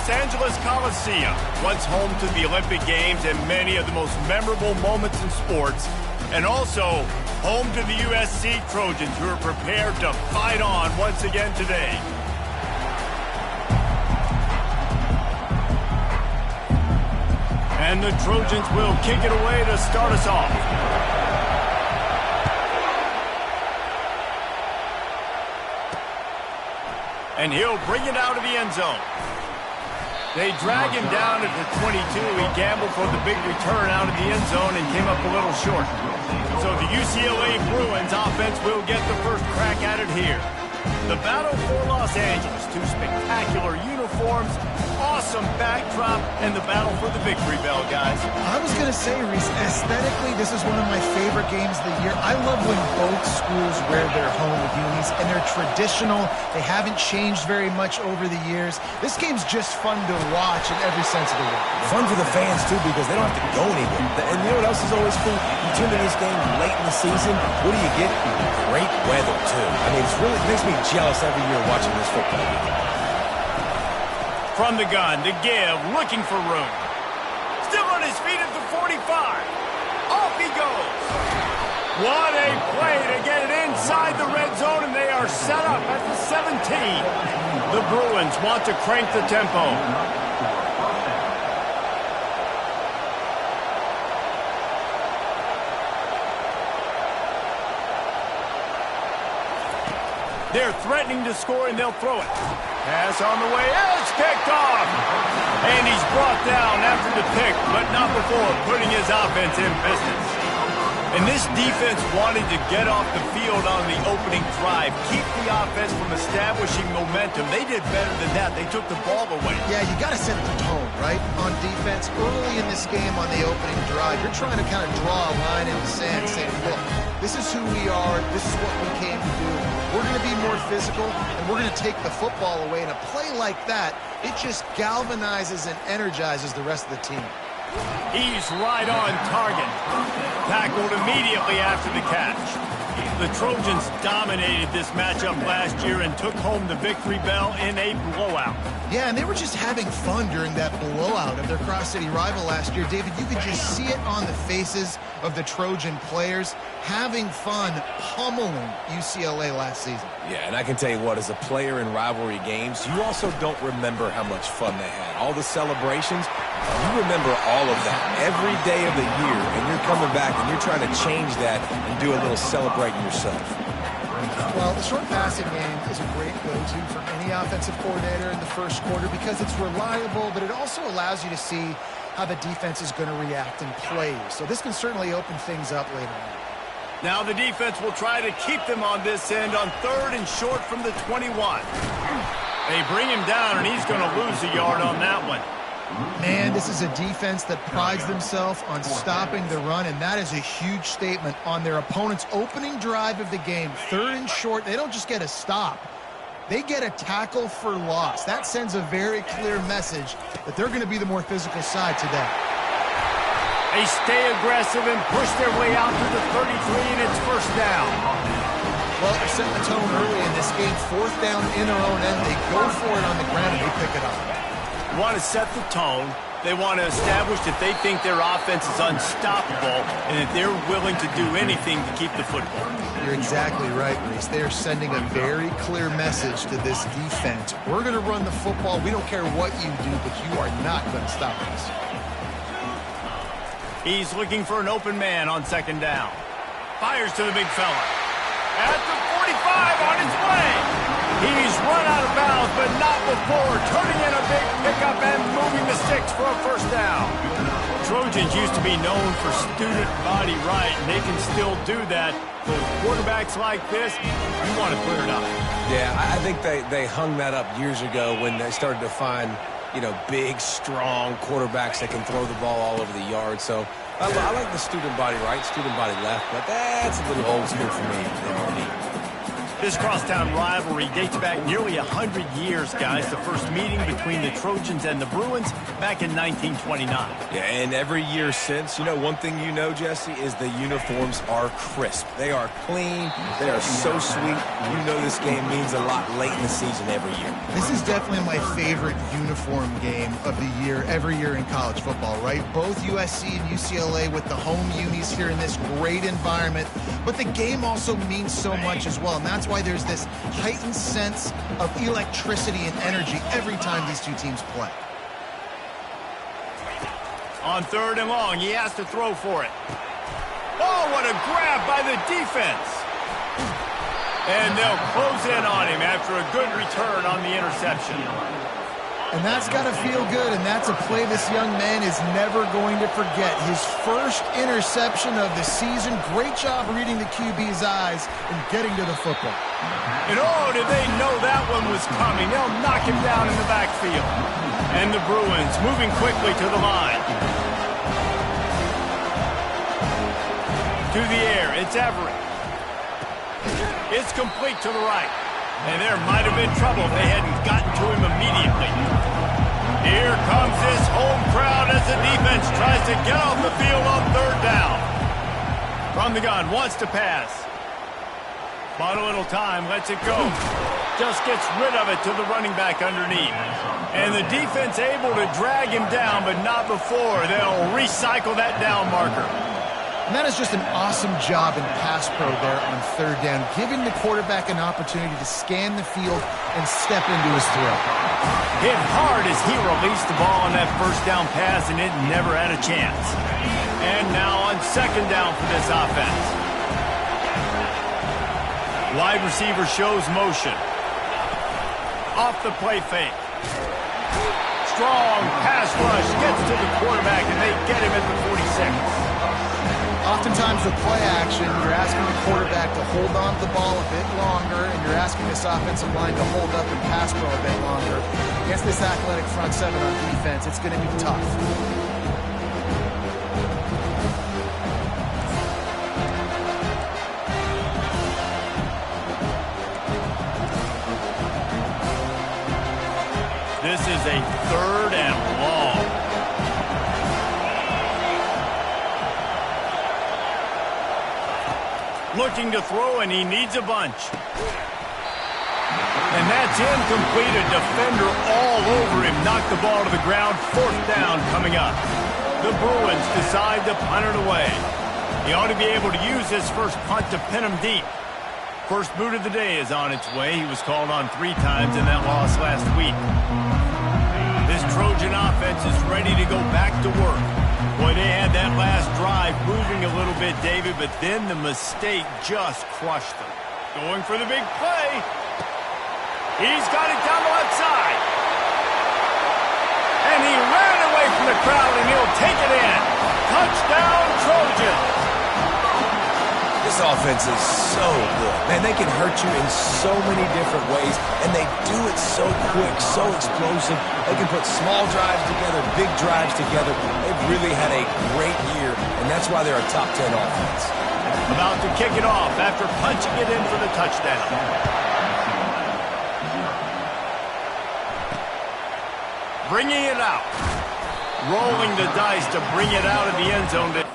Los Angeles Coliseum, once home to the Olympic Games and many of the most memorable moments in sports, and also home to the USC Trojans, who are prepared to fight on once again today. And the Trojans will kick it away to start us off. And he'll bring it out of the end zone. They drag him down at the 22. He gambled for the big return out of the end zone and came up a little short. So the UCLA Bruins offense will get the first crack at it here. The battle for Los Angeles, two spectacular uniforms, awesome backdrop, and the battle for the victory bell, guys. I was going to say, Reese, aesthetically, this is one of my favorite games of the year. I love when both schools wear their home unis, and they're traditional. They haven't changed very much over the years. This game's just fun to watch in every sense of the word. Fun for the fans, too, because they don't have to go anywhere. And you know what else is always cool? You tune in this game late in the season, what do you get? Great weather, too. I mean, it makes me jealous every year watching this football game. From the gun to give, looking for room. Still on his feet at the 45. Off he goes. What a play to get it inside the red zone, and they are set up at the 17. The Bruins want to crank the tempo. They're threatening to score, and they'll throw it. Pass on the way. It's picked off. And he's brought down after the pick, but not before putting his offense in business. And this defense wanted to get off the field on the opening drive, keep the offense from establishing momentum. They did better than that. They took the ball away. Yeah, you got to set the tone, right, on defense. Early in this game on the opening drive, you're trying to kind of draw a line in the sand saying, look, this is who we are. This is what we came to do. We're going to be more physical, and we're going to take the football away. And a play like that, it just galvanizes and energizes the rest of the team. He's right on target. Tackled immediately after the catch. The Trojans dominated this matchup last year and took home the victory bell in a blowout. Yeah, and they were just having fun during that blowout of their cross-city rival last year. David, you could just see it on the faces of the Trojan players having fun pummeling UCLA last season. Yeah, and I can tell you what, as a player in rivalry games, you also don't remember how much fun they had. All the celebrations, you remember all of that every day of the year, and you're coming back and you're trying to change that and do a little celebrating yourself. Well, the short passing game is a great go-to for any offensive coordinator in the first quarter because it's reliable, but it also allows you to see how the defense is going to react and play. So this can certainly open things up later on. Now the defense will try to keep them on this end on 3rd and short from the 21. They bring him down, and he's going to lose a yard on that one. Man, this is a defense that prides themselves on stopping the run, and that is a huge statement on their opponent's opening drive of the game. 3rd and short, they don't just get a stop. They get a tackle for loss. That sends a very clear message that they're going to be the more physical side today. They stay aggressive and push their way out to the 33, and it's first down. Well, they're setting the tone early in this game. 4th down in their own end. They go for it on the ground, and they pick it up. They want to set the tone. They want to establish that they think their offense is unstoppable and that they're willing to do anything to keep the football. You're exactly right, Reese. They are sending a very clear message to this defense. We're going to run the football. We don't care what you do, but you are not going to stop us. He's looking for an open man on 2nd down. Fires to the big fella. At the 45 on his way. He's run out of bounds, but not before turning in a big pickup and moving the sticks for a first down. Trojans used to be known for student body right, and they can still do that. For quarterbacks like this, you want to clear it up. Yeah, I think they hung that up years ago when they started to find, you know, big, strong quarterbacks that can throw the ball all over the yard. So I like the student body right, student body left, but that's a little old school for me. This crosstown rivalry dates back nearly 100 years, guys. The first meeting between the Trojans and the Bruins back in 1929. Yeah, and every year since, one thing you know, Jesse, is the uniforms are crisp. They are clean. They are so sweet. You know this game means a lot late in the season every year. This is definitely my favorite uniform game of the year, every year in college football, right? Both USC and UCLA with the home unis here in this great environment. But the game also means so much as well, and that's why there's this heightened sense of electricity and energy every time these two teams play. On 3rd and long, he has to throw for it. Oh, what a grab by the defense. And they'll close in on him after a good return on the interception. And that's got to feel good, and that's a play this young man is never going to forget. His first interception of the season. Great job reading the QB's eyes and getting to the football. And oh, did they know that one was coming. They'll knock him down in the backfield. And the Bruins moving quickly to the line. To the air, it's Everett. It's complete to the right. And there might have been trouble if they hadn't gotten to him immediately. Here comes this home crowd as the defense tries to get off the field on 3rd down. From the gun, wants to pass. Bought a little time, lets it go. Just gets rid of it to the running back underneath. And the defense able to drag him down, but not before. They'll recycle that down marker. And that is just an awesome job in pass pro there on 3rd down, giving the quarterback an opportunity to scan the field and step into his throw. Hit hard as he released the ball on that 1st down pass, and it never had a chance. And now on 2nd down for this offense. Wide receiver shows motion. Off the play fake. Strong pass rush gets to the quarterback, and they get him at the 46. Oftentimes with play action, you're asking the quarterback to hold on to the ball a bit longer, and you're asking this offensive line to hold up and pass pro a bit longer. Against this athletic front 7 on defense, it's going to be tough. This is a 3rd and long. Looking to throw, and he needs a bunch. And that's incomplete. A defender all over him. Knocked the ball to the ground. 4th down coming up. The Bruins decide to punt it away. He ought to be able to use this first punt to pin him deep. First boot of the day is on its way. He was called on 3 times in that loss last week. This Trojan offense is ready to go back to work. Boy, they had that last drive moving a little bit, David, but then the mistake just crushed them. Going for the big play. He's got it down the left side. And he ran away from the crowd, and he'll take it in. Touchdown, Trojans. This offense is so good. Man, they can hurt you in so many different ways, and they do it so quick, so explosive. They can put small drives together, big drives together. They've really had a great year, and that's why they're a top 10 offense. About to kick it off after punching it in for the touchdown. Bringing it out. Rolling the dice to bring it out of the end zone.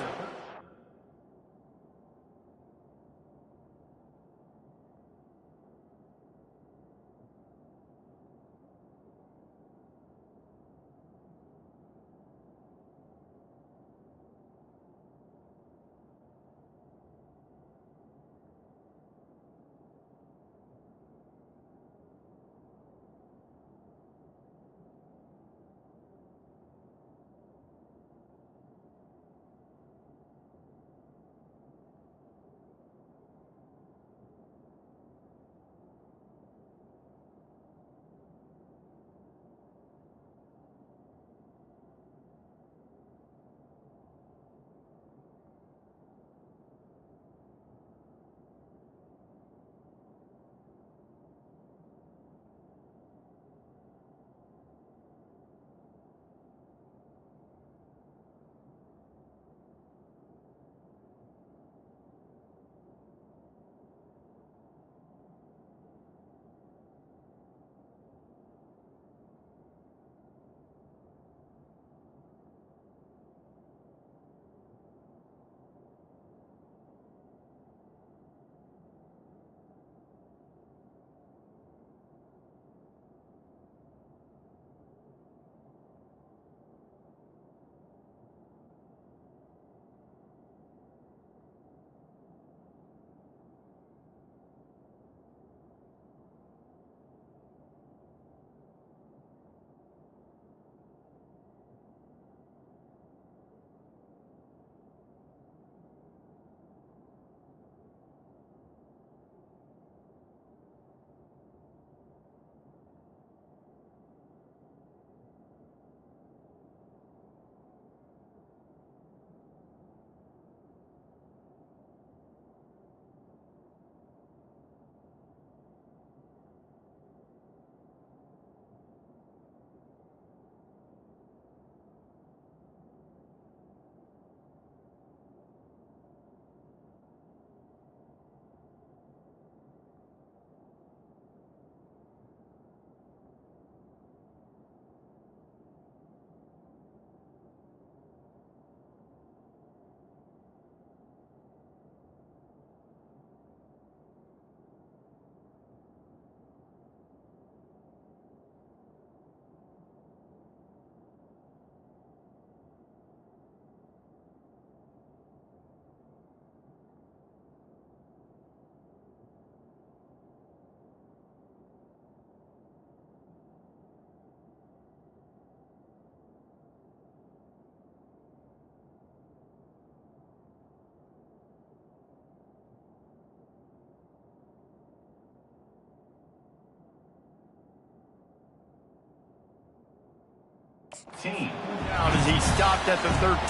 Down as he stopped at the 13.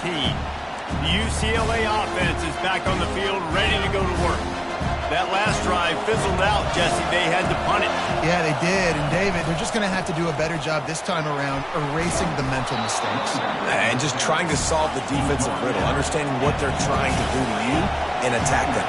The UCLA offense is back on the field, ready to go to work. That last drive fizzled out, Jesse. They had to punt it. Yeah, they did. And, David, they're just going to have to do a better job this time around erasing the mental mistakes. And just trying to solve the defensive riddle, understanding what they're trying to do to you and attack them.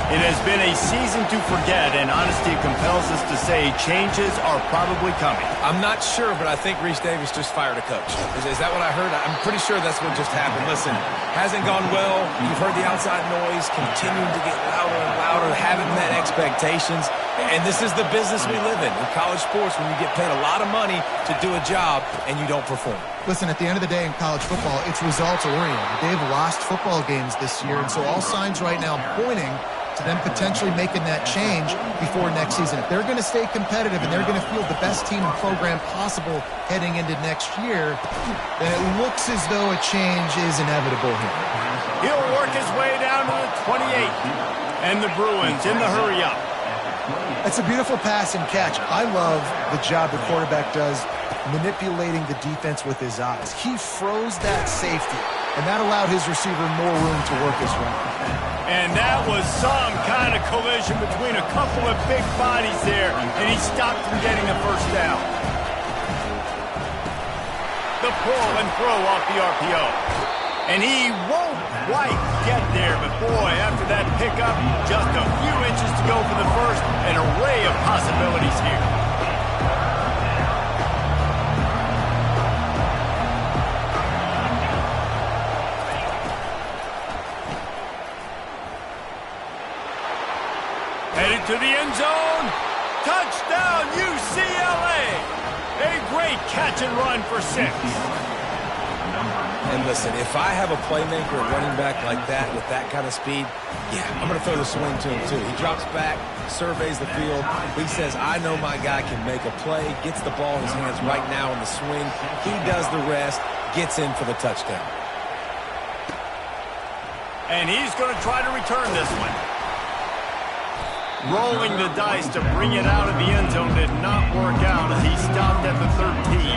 It has been a season to forget, and honesty compels us to say changes are probably coming. I'm not sure, but I think Reese Davis just fired a coach. Is that what I heard? I'm pretty sure that's what just happened. Listen, hasn't gone well. You've heard the outside noise, continuing to get louder and louder, haven't met expectations. And this is the business we live in college sports, when you get paid a lot of money to do a job and you don't perform. Listen, at the end of the day in college football, it's results-oriented. They've lost football games this year, and so all signs right now pointing to them potentially making that change before next season. If they're going to stay competitive and they're going to field the best team and program possible heading into next year, then it looks as though a change is inevitable here. He'll work his way down to the 28. And the Bruins in the hurry-up. It's a beautiful pass and catch. I love the job the quarterback does manipulating the defense with his eyes. He froze that safety, and that allowed his receiver more room to work his route. And that was some kind of collision between a couple of big bodies there, and he stopped from getting a first down. The pull and throw off the RPO. And he won't quite get there, but boy, after that pickup, just a few inches to go for the first, an array of possibilities here. Headed to the end zone. Touchdown, UCLA. A great catch and run for 6. And listen, if I have a playmaker, a running back like that with that kind of speed, yeah, I'm going to throw the swing to him too. He drops back, surveys the field. He says, I know my guy can make a play, gets the ball in his hands right now in the swing. He does the rest, gets in for the touchdown. And he's going to try to return this one. Rolling the dice to bring it out of the end zone did not work out as he stopped at the 13.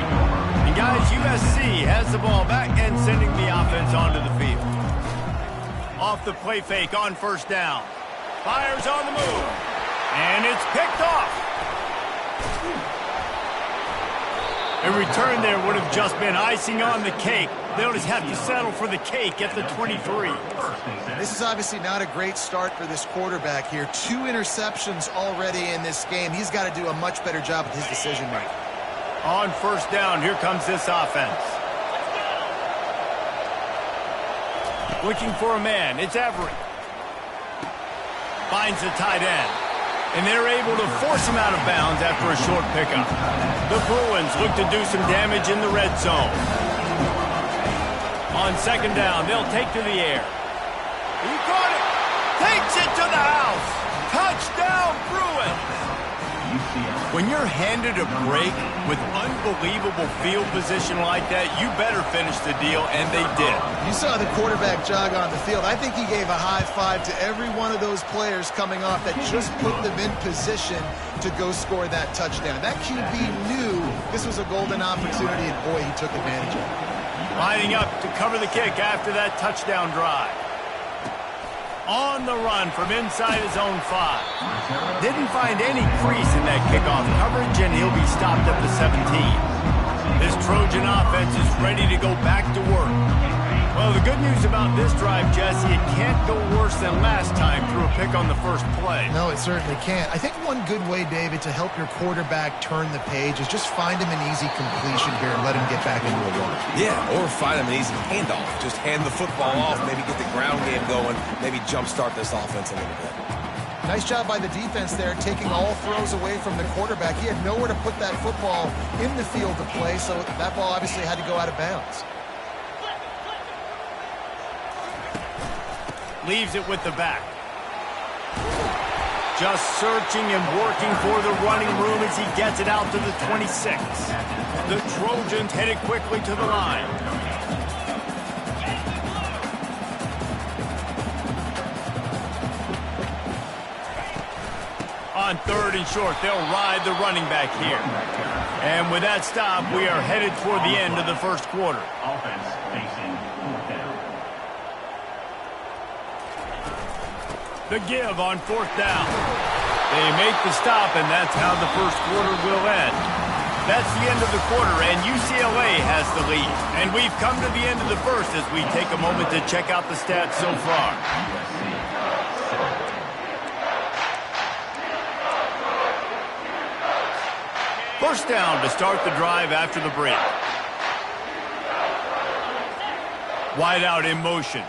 And guys, USC has the ball back and sending the offense onto the field. Off the play fake on first down. Fires on the move. And it's picked off. A return there would have just been icing on the cake. They'll just have to settle for the cake at the 23. This is obviously not a great start for this quarterback here. 2 interceptions already in this game. He's got to do a much better job with his decision-making. On first down, here comes this offense. Looking for a man, it's Everett. Finds the tight end. And they're able to force him out of bounds after a short pickup. The Bruins look to do some damage in the red zone. On second down, they'll take to the air. He caught it. Takes it to the house. Touchdown, Bruins. When you're handed a break with unbelievable field position like that, you better finish the deal, and they did. You saw the quarterback jog on the field. I think he gave a high five to every one of those players coming off that just put them in position to go score that touchdown. That QB knew this was a golden opportunity, and boy, he took advantage of it. Lining up to cover the kick after that touchdown drive. On the run from inside his own 5. Didn't find any crease in that kickoff coverage, and he'll be stopped at the 17. This Trojan offense is ready to go back to work. Well, the good news about this drive, Jesse, it can't go worse than last time through a pick on the first play. No, it certainly can't. I think one good way, David, to help your quarterback turn the page is just find him an easy completion here and let him get back into a run. Yeah, or find him an easy handoff. Just hand the football off, maybe get the ground game going, maybe jumpstart this offense a little bit. Nice job by the defense there, taking all throws away from the quarterback. He had nowhere to put that football in the field to play, so that ball obviously had to go out of bounds. Leaves it with the back. Just searching and working for the running room as he gets it out to the 26. The Trojans headed quickly to the line. On On 3rd and short, they'll ride the running back here. And with that stop, we are headed toward the end of the first quarter. Offense facing 4th down. The give on 4th down. They make the stop, and that's how the first quarter will end. That's the end of the quarter, and UCLA has the lead. And we've come to the end of the first as we take a moment to check out the stats so far. First down to start the drive after the break. Wide out in motion.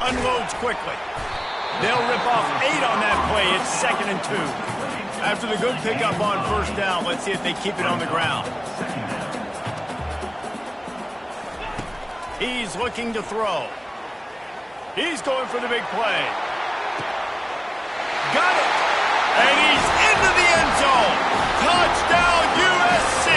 Unloads quickly. They'll rip off 8 on that play. It's 2nd and 2. After the good pickup on first down, let's see if they keep it on the ground. He's looking to throw. He's going for the big play. Got it! And he's into the end zone. Touchdown, USC!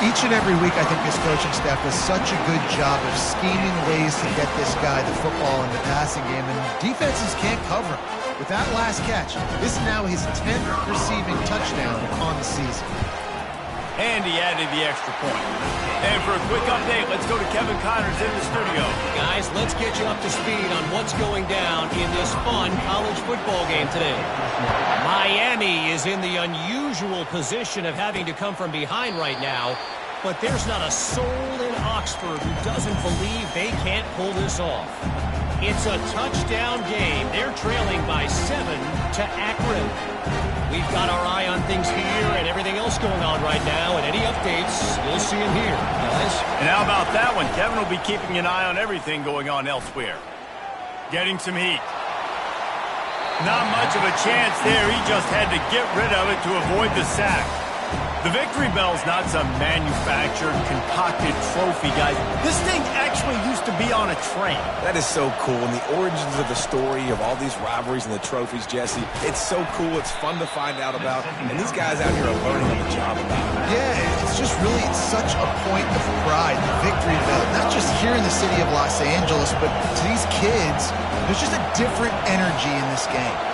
Each and every week, I think this coaching staff does such a good job of scheming ways to get this guy the football in the passing game, and defenses can't cover him. With that last catch, this is now his 10th receiving touchdown on the season. And he added the extra point. And for a quick update, let's go to Kevin Connors in the studio. Guys, let's get you up to speed on what's going down in this fun college football game today. Miami is in the unusual position of having to come from behind right now, but there's not a soul in Oxford who doesn't believe they can't pull this off. It's a touchdown game. They're trailing by 7 to Akron. We've got our eye on things here and everything else going on right now, and any updates, you'll see them here, guys. And how about that one? Kevin will be keeping an eye on everything going on elsewhere. Getting some heat. Not much of a chance there. He just had to get rid of it to avoid the sack. The victory bell's not some manufactured, concocted trophy, guys. This thing actually used to be on a train. That is so cool, and the origins of the story of all these rivalries and the trophies, Jesse, it's so cool. It's fun to find out about, and these guys out here are learning on the job about it. Yeah, it's just really such a point of pride, the victory bell. Not just here in the city of Los Angeles, but to these kids, there's just a different energy in this game.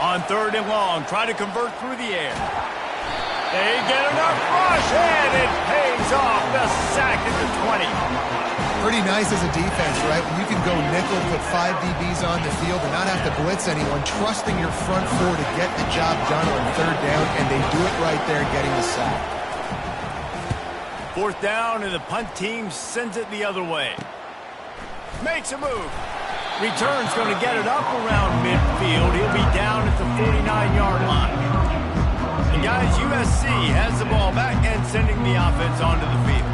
On 3rd and long, try to convert through the air. They get enough rush, and it pays off. The sack at the 20. Pretty nice as a defense, right? When you can go nickel, put 5 DBs on the field, and not have to blitz anyone, trusting your front 4 to get the job done on 3rd down, and they do it right there, getting the sack. 4th down, and the punt team sends it the other way. Makes a move. Return's going to get it up around midfield. He'll be down at the 49-yard line. And guys, USC has the ball back and sending the offense onto the field.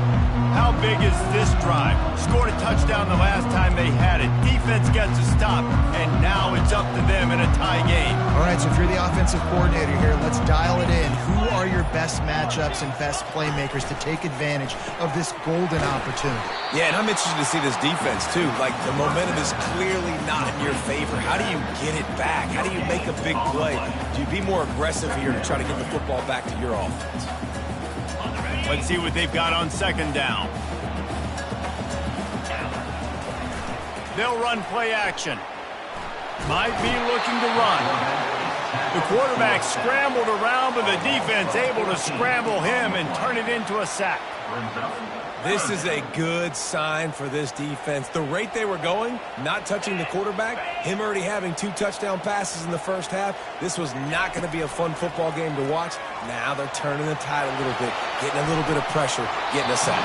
How big is this drive? Scored a touchdown the last time they had it. Defense gets a stop, and now it's up to them in a tie game. All right, so if you're the offensive coordinator here, let's dial it in. Who are your best matchups and best playmakers to take advantage of this golden opportunity? Yeah, and I'm interested to see this defense, too. Like, the momentum is clearly not in your favor. How do you get it back? How do you make a big play? Do you be more aggressive here to try to get the football back to your offense? Let's see what they've got on 2nd down. They'll run play action. Might be looking to run. The quarterback scrambled around, but the defense able to scramble him and turn it into a sack. This is a good sign for this defense. The rate they were going, not touching the quarterback, him already having 2 touchdown passes in the first half, this was not going to be a fun football game to watch. Now they're turning the tide a little bit, getting a little bit of pressure, getting a sack.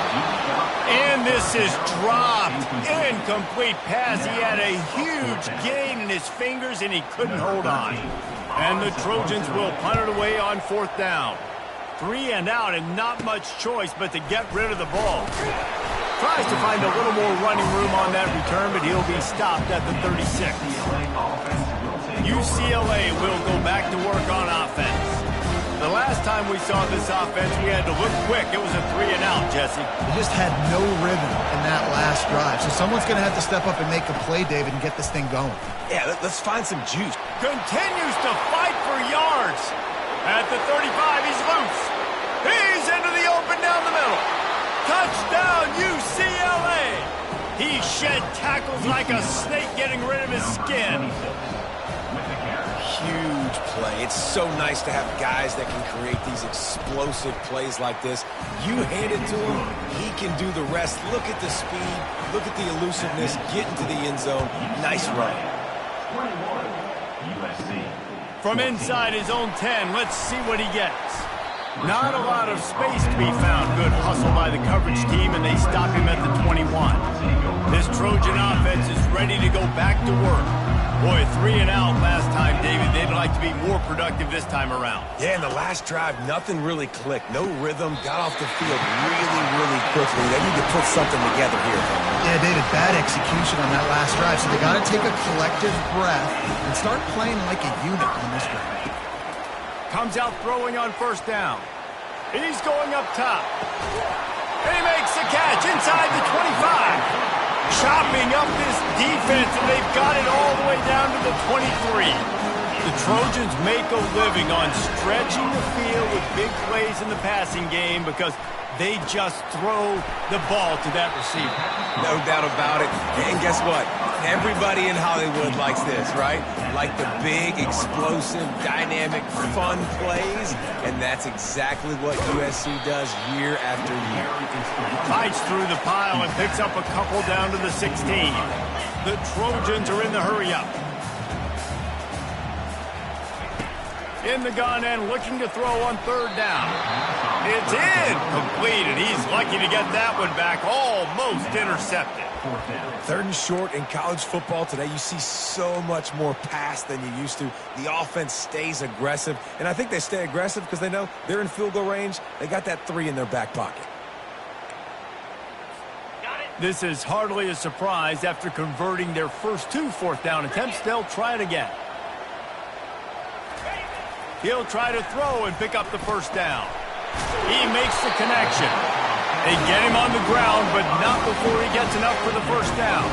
And this is dropped. Incomplete pass. He had a huge gain in his fingers, and he couldn't hold on. And the Trojans will punt it away on 4th down. 3 and out, and not much choice but to get rid of the ball. Tries to find a little more running room on that return, but he'll be stopped at the 36. UCLA will go back to work on offense. The last time we saw this offense, we had to look quick. It was a 3 and out, Jesse. They just had no rhythm in that last drive. So someone's going to have to step up and make a play, David, and get this thing going. Yeah, let's find some juice. Continues to fight for yards. At the 35, he's loose. He's into the open down the middle. Touchdown, UCLA. He shed tackles like a snake getting rid of his skin. Huge play. It's so nice to have guys that can create these explosive plays like this. You hand it to him, he can do the rest. Look at the speed. Look at the elusiveness. Get into the end zone. Nice run. 21 USC. From inside his own 10, let's see what he gets. Not a lot of space to be found. Good hustle by the coverage team, and they stop him at the 21. This Trojan offense is ready to go back to work. Boy, 3 and out last time, David. They'd like to be more productive this time around. Yeah, in the last drive, nothing really clicked. No rhythm. Got off the field really quickly. They need to put something together here. Yeah, David, bad execution on that last drive. So they got to take a collective breath and start playing like a unit on this one. Comes out throwing on first down. He's going up top. And he makes the catch inside the 25. Chopping up this defense, and they've got it all the way down to the 23. The Trojans make a living on stretching the field with big plays in the passing game because they just throw the ball to that receiver. No doubt about it. And guess what? Everybody in Hollywood likes this, right? Like the big, explosive, dynamic, fun plays. And that's exactly what USC does year after year. Fights through the pile and picks up a couple down to the 16. The Trojans are in the hurry-up. In the gun and looking to throw on third down. It's in. Completed. He's lucky to get that one back. Almost intercepted. Third and short in college football today, you see so much more pass than you used to. The offense stays aggressive, and I think they stay aggressive because they know they're in field goal range. They got that 3 in their back pocket. This is hardly a surprise. After converting their first 2 fourth down attempts, they'll try it again. He'll try to throw and pick up the first down. He makes the connection. They get him on the ground, but not before he gets enough for the first down.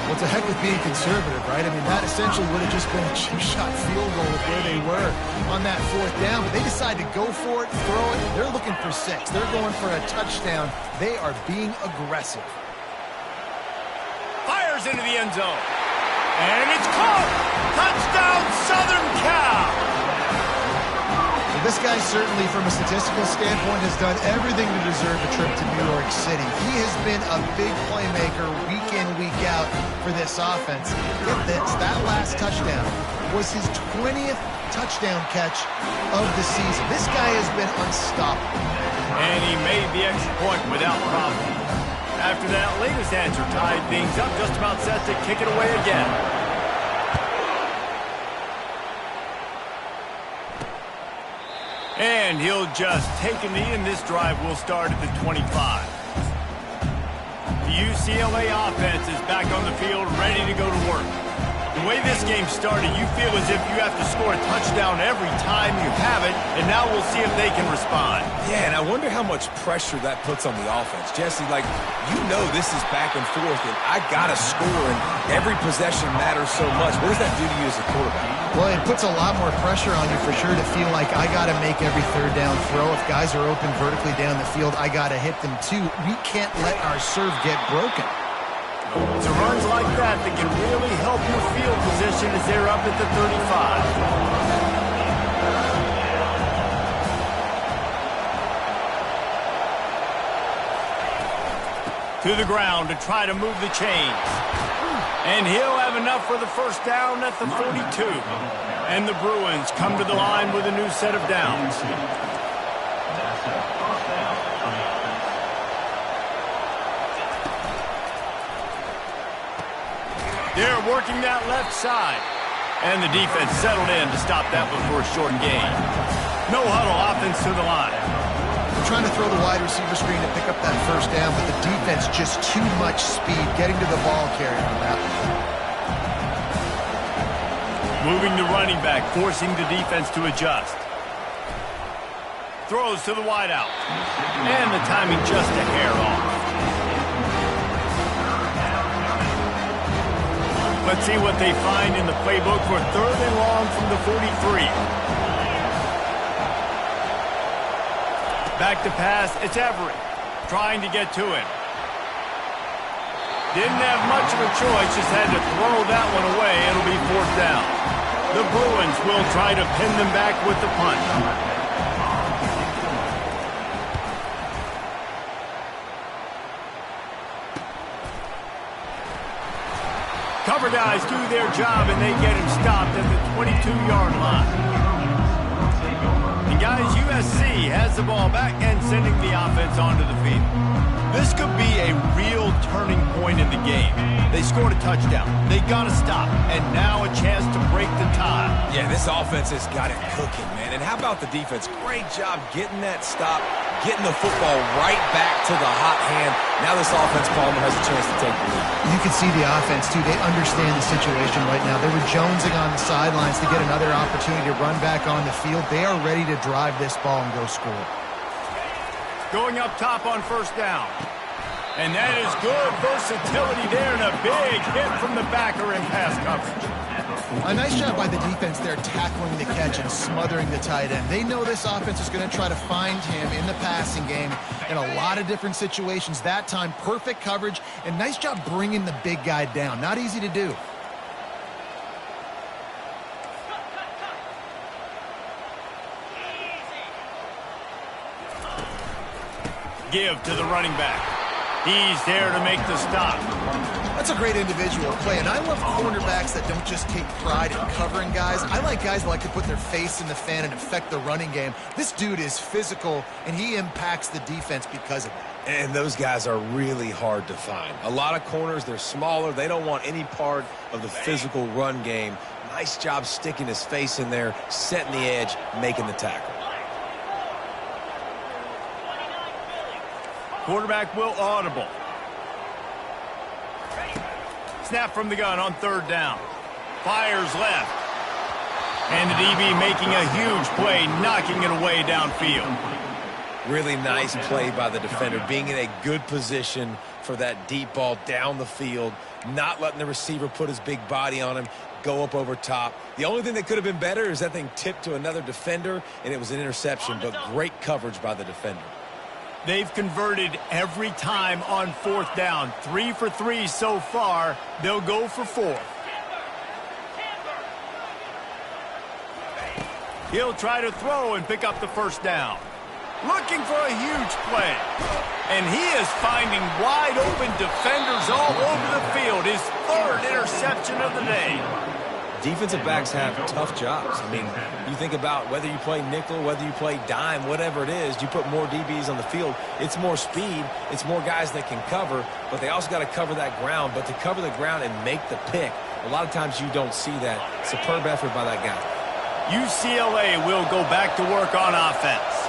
Well, it's a heck with being conservative, right? I mean, that essentially would have just been a chip-shot field goal with where they were on that fourth down. But they decide to go for it, throw it. They're looking for 6. They're going for a touchdown. They are being aggressive. Fires into the end zone. And it's caught. Touchdown, Southern Cal. This guy certainly, from a statistical standpoint, has done everything to deserve a trip to New York City. He has been a big playmaker week in, week out for this offense. Get this, that last touchdown was his 20th touchdown catch of the season. This guy has been unstoppable. And he made the extra point without problem. After that latest answer tied things up, just about set to kick it away again. And he'll just take a knee, and this drive will start at the 25. The UCLA offense is back on the field, ready to go to work. The way this game started, you feel as if you have to score a touchdown every time you have it, and now we'll see if they can respond. Yeah, and I wonder how much pressure that puts on the offense. Jesse, like, you know this is back and forth, and I got to score, and every possession matters so much. What does that do to you as a quarterback? Well, it puts a lot more pressure on you for sure to feel like I got to make every third down throw. If guys are open vertically down the field, I got to hit them too. We can't let our serve get broken. It's runs like that that can really help your field position as they're up at the 35. To the ground to try to move the chains. And he'll have enough for the first down at the 42. And the Bruins come to the line with a new set of downs. They're working that left side. And the defense settled in to stop that one for a short gain. No huddle offense to the line. They're trying to throw the wide receiver screen to pick up that first down, but the defense just too much speed getting to the ball carrier on that one. Moving the running back, forcing the defense to adjust. Throws to the wideout. And the timing just a hair off. Let's see what they find in the playbook for third and long from the 43. Back to pass, it's Everett trying to get to him. Didn't have much of a choice, just had to throw that one away. It'll be 4th down. The Bruins will try to pin them back with the punt. Cover guys do their job, and they get him stopped at the 22-yard line. And guys, USC has the ball back and sending the offense onto the field. This could be a real turning point in the game. They scored a touchdown. They got to stop. And now a chance to break the tie. Yeah, this offense has got it cooking, man. And how about the defense? Great job getting that stop, getting the football right back to the hot hand. Now this offense, Palmer, has a chance to take the lead. You can see the offense, too. They understand the situation right now. They were jonesing on the sidelines to get another opportunity to run back on the field. They are ready to drive this ball and go score. Going up top on 1st down. And that is good versatility there and a big hit from the backer in pass coverage. A nice job by the defense there tackling the catch and smothering the tight end. They know this offense is going to try to find him in the passing game in a lot of different situations. That time, perfect coverage and nice job bringing the big guy down. Not easy to do. Give to the running back. He's there to make the stop. That's a great individual play, and I love cornerbacks that don't just take pride in covering guys. I like guys that like to put their face in the fan and affect the running game. This dude is physical, and he impacts the defense because of that. And those guys are really hard to find. A lot of corners, they're smaller. They don't want any part of the physical run game. Nice job sticking his face in there, setting the edge, making the tackle. Quarterback will audible. Snap from the gun on 3rd down. Fires left. And the DB making a huge play, knocking it away downfield. Really nice play by the defender, being in a good position for that deep ball down the field, not letting the receiver put his big body on him, go up over top. The only thing that could have been better is that thing tipped to another defender, and it was an interception, but great coverage by the defender. They've converted every time on 4th down. 3 for 3 so far. They'll go for 4th. He'll try to throw and pick up the 1st down. Looking for a huge play. And he is finding wide open defenders all over the field. His 3rd interception of the day. Defensive backs have tough jobs. I mean, you think about whether you play nickel, whether you play dime, whatever it is, you put more DBs on the field. It's more speed. It's more guys that can cover, but they also got to cover that ground. But to cover the ground and make the pick, a lot of times you don't see that. Superb effort by that guy. UCLA will go back to work on offense.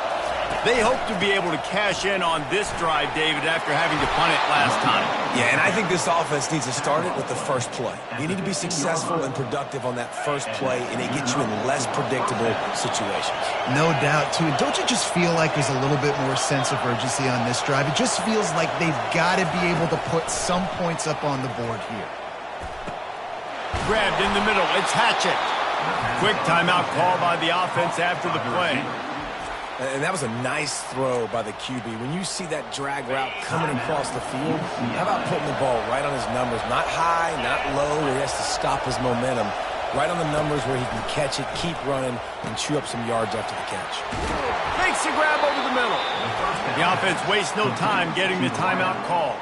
They hope to be able to cash in on this drive, David, after having to punt it last time. Yeah, and I think this offense needs to start it with the first play. You need to be successful and productive on that first play, and it gets you in less predictable situations. No doubt, too. Don't you just feel like there's a little bit more sense of urgency on this drive? It just feels like they've got to be able to put some points up on the board here. Grabbed in the middle. It's Hatchett. Quick timeout call by the offense after the play. And that was a nice throw by the QB. When you see that drag route coming across the field, how about putting the ball right on his numbers? Not high, not low, where he has to stop his momentum. Right on the numbers where he can catch it, keep running, and chew up some yards after the catch. Makes the grab over the middle. The offense wastes no time getting the timeout call.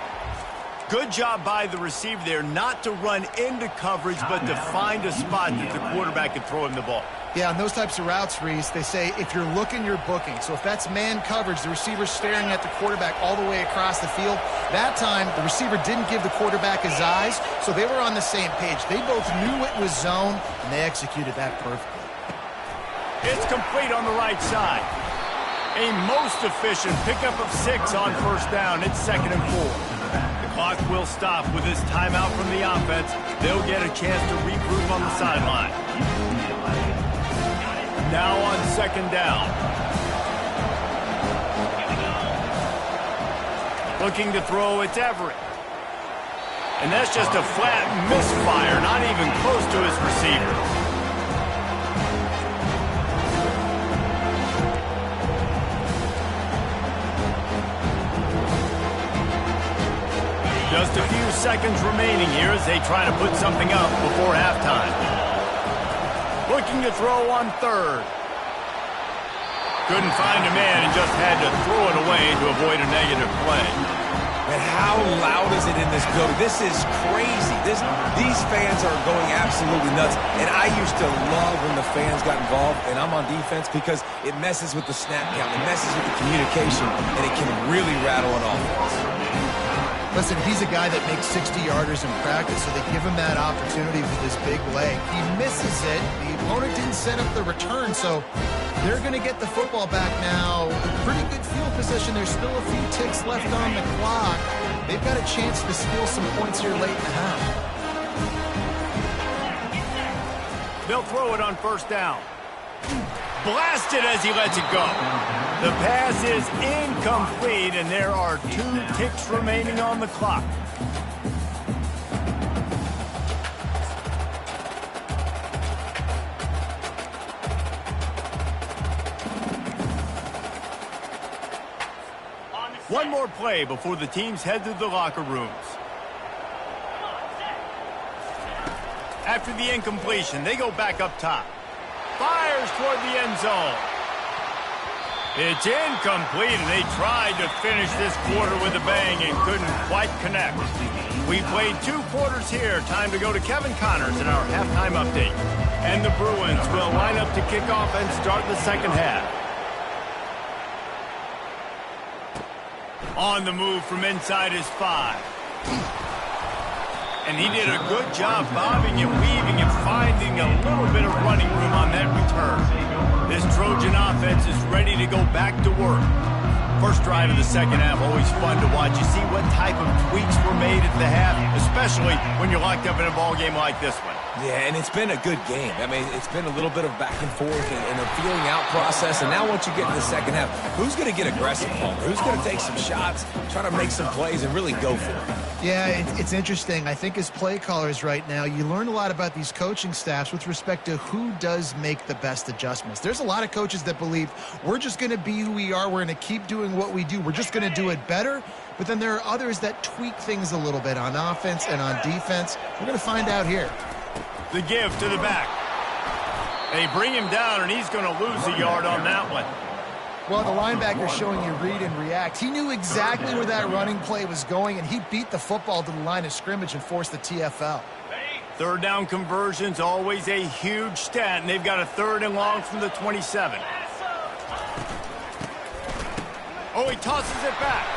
Good job by the receiver there not to run into coverage, but to find a spot that the quarterback can throw him the ball. Yeah, on those types of routes, Reese, they say if you're looking, you're booking. So if that's man coverage, the receiver's staring at the quarterback all the way across the field. That time, the receiver didn't give the quarterback his eyes, so they were on the same page. They both knew it was zone, and they executed that perfectly. It's complete on the right side. A most efficient pickup of 6 on 1st down. It's 2nd and 4. The clock will stop with this timeout from the offense. They'll get a chance to regroup on the sideline. Now on 2nd down. Looking to throw, it's Everett. And that's just a flat misfire, not even close to his receiver. Just a few seconds remaining here as they try to put something up before halftime. Looking to throw on third. Couldn't find a man and just had to throw it away to avoid a negative play. And how loud is it in this building? This is crazy. These fans are going absolutely nuts. And I used to love when the fans got involved, and I'm on defense, because it messes with the snap count, it messes with the communication, and it can really rattle an offense. Listen, he's a guy that makes 60-yarders in practice, so they give him that opportunity with his big leg. He misses it. The opponent didn't set up the return, so they're going to get the football back now. Pretty good field position. There's still a few ticks left on the clock. They've got a chance to steal some points here late in the half. They'll throw it on first down. Blasted as he lets it go. The pass is incomplete, and there are 2 ticks remaining on the clock. One more play before the teams head to the locker rooms. After the incompletion, they go back up top. Fires toward the end zone. It's incomplete, and they tried to finish this quarter with a bang and couldn't quite connect. We played 2 quarters here. Time to go to Kevin Connors in our halftime update. And the Bruins will line up to kick off and start the second half. On the move from inside his 5. And he did a good job bobbing and weaving and finding a little bit of running room on that return. This Trojan offense is ready to go back to work. First drive of the second half, always fun to watch. You see what type of tweaks were made at the half, especially when you're locked up in a ball game like this one. Yeah, and it's been a good game. I mean, it's been a little bit of back and forth and a feeling out process. And now once you get to the second half, who's going to get aggressive, Palmer? Who's going to take some shots, try to make some plays, and really go for it? Yeah, it's interesting. I think as play callers right now, you learn a lot about these coaching staffs with respect to who does make the best adjustments. There's a lot of coaches that believe we're just going to be who we are. We're going to keep doing what we do. We're just going to do it better. But then there are others that tweak things a little bit on offense and on defense. We're going to find out here. The give to the back. They bring him down, and he's going to lose a yard on that one. Well, the linebacker showing you read and react. He knew exactly where that running play was going, and he beat the football to the line of scrimmage and forced the TFL. Third down conversion's always a huge stat, and they've got a 3rd and long from the 27. Oh, he tosses it back.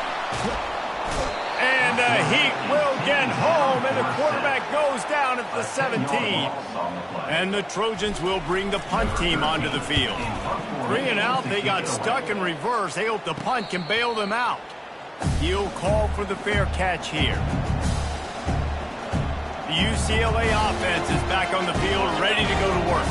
And he will get home, and the quarterback goes down at the 17. And the Trojans will bring the punt team onto the field. 3 and out, they got stuck in reverse. They hope the punt can bail them out. He'll call for the fair catch here. The UCLA offense is back on the field, ready to go to work.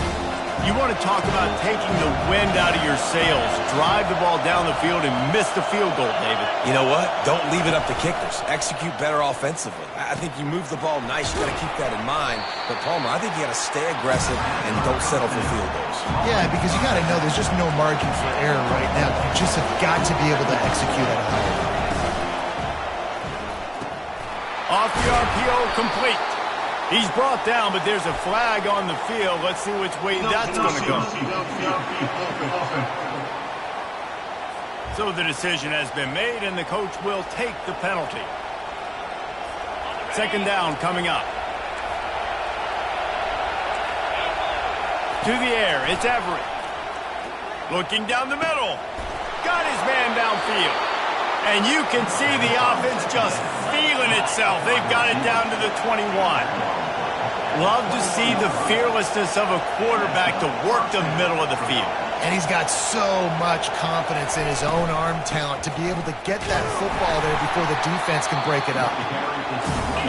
You want to talk about taking the wind out of your sails. Drive the ball down the field and miss the field goal, David. You know what? Don't leave it up to kickers. Execute better offensively. I think you move the ball nice. You got to keep that in mind. But, Palmer, I think you got to stay aggressive and don't settle for field goals. Yeah, because you got to know there's just no margin for error right now. You just have got to be able to execute at a high level. Off the RPO, complete. He's brought down, but there's a flag on the field. Let's see which way that's going to go. So the decision has been made, and the coach will take the penalty. Second down coming up. To the air, it's Everett. Looking down the middle. Got his man downfield. And you can see the offense just feeling itself. They've got it down to the 21. Love to see the fearlessness of a quarterback to work the middle of the field. And he's got so much confidence in his own arm talent to be able to get that football there before the defense can break it up.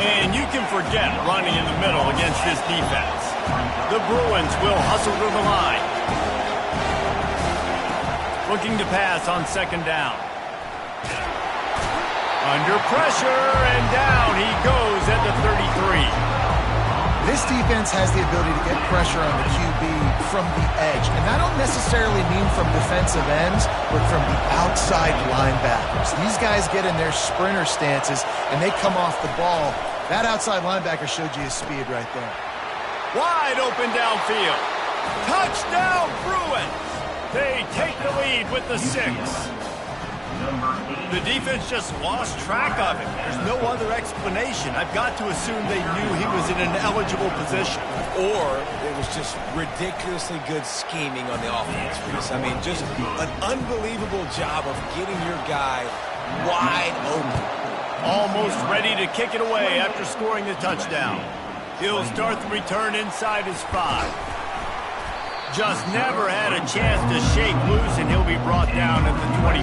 And you can forget running in the middle against this defense. The Bruins will hustle to the line. Looking to pass on second down. Under pressure, and down he goes at the 33. This defense has the ability to get pressure on the QB from the edge. And I don't necessarily mean from defensive ends, but from the outside linebackers. These guys get in their sprinter stances, and they come off the ball. That outside linebacker showed you his speed right there. Wide open downfield. Touchdown, Bruins! They take the lead with the 6. The defense just lost track of him. There's no other explanation. I've got to assume they knew he was in an eligible position. Or it was just ridiculously good scheming on the offense, Reese. I mean, just an unbelievable job of getting your guy wide open. Almost ready to kick it away after scoring the touchdown. He'll start the return inside his 5. Just never had a chance to shake loose, and he'll be brought down at the 24.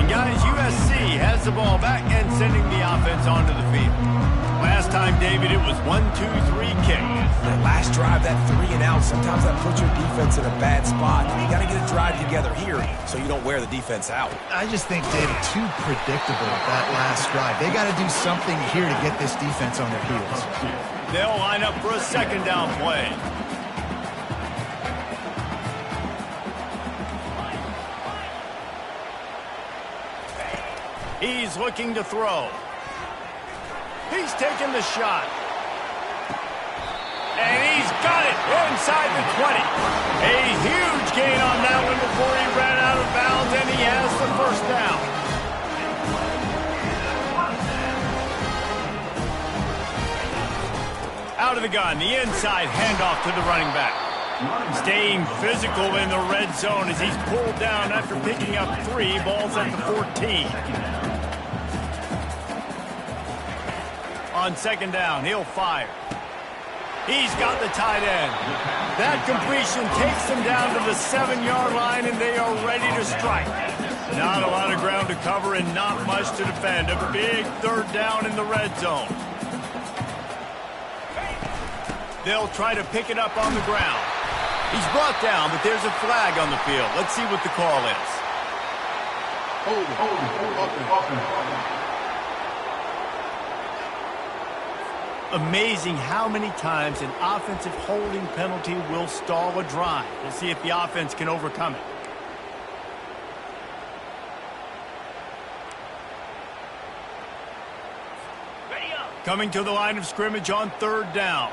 And guys, USC has the ball back and sending the offense onto the field. Last time, David, it was 1-2-3 kick. That last drive, that 3 and out, sometimes that puts your defense in a bad spot. You got to get a drive together here so you don't wear the defense out. I just think, David, too predictable that last drive. They got to do something here to get this defense on their heels. They'll line up for a second down play. He's looking to throw. He's taking the shot. And he's got it inside the 20. A huge gain on that one before he ran out of bounds, and he has the first down. Out of the gun, the inside handoff to the running back. Staying physical in the red zone as he's pulled down after picking up 3 balls at the 14. On second down, he'll fire. He's got the tight end. That completion takes them down to the 7-yard line, and they are ready to strike. Not a lot of ground to cover and not much to defend. A big third down in the red zone. They'll try to pick it up on the ground. He's brought down, but there's a flag on the field. Let's see what the call is. Amazing how many times an offensive holding penalty will stall a drive. We'll see if the offense can overcome it. Coming to the line of scrimmage on third down.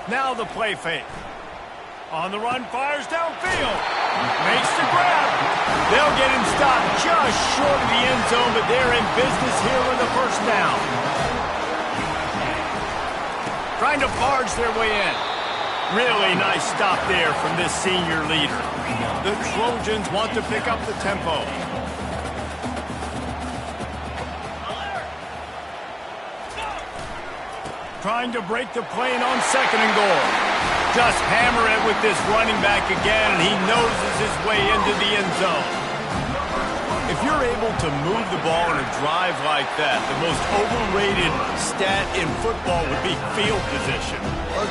Now the play fake. On the run, fires downfield. Makes the grab. They'll get him stopped just short of the end zone, but they're in business here with the first down. Trying to barge their way in. Really nice stop there from this senior leader. The Trojans want to pick up the tempo. Trying to break the plane on second and goal. Just hammer it with this running back again, and he noses his way into the end zone. If you're able to move the ball in a drive like that, the most overrated stat in football would be field position.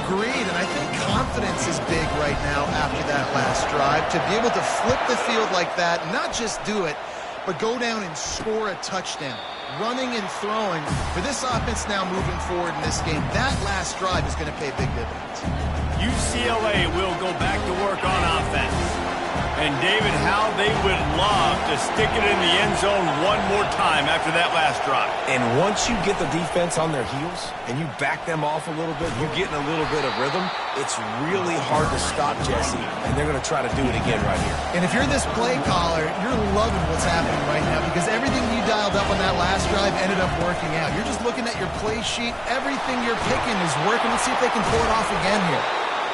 Agreed, and I think confidence is big right now after that last drive. To be able to flip the field like that, not just do it, but go down and score a touchdown. Running and throwing, for this offense now moving forward in this game, that last drive is going to pay big dividends. UCLA will go back to work on offense. And David, how they would love to stick it in the end zone one more time after that last drive. And once you get the defense on their heels and you back them off a little bit, you get in a little bit of rhythm, it's really hard to stop Jesse, and they're going to try to do it again right here. And if you're this play caller, you're loving what's happening right now because everything you dialed up on that last drive ended up working out. You're just looking at your play sheet. Everything you're picking is working. Let's see if they can pull it off again here.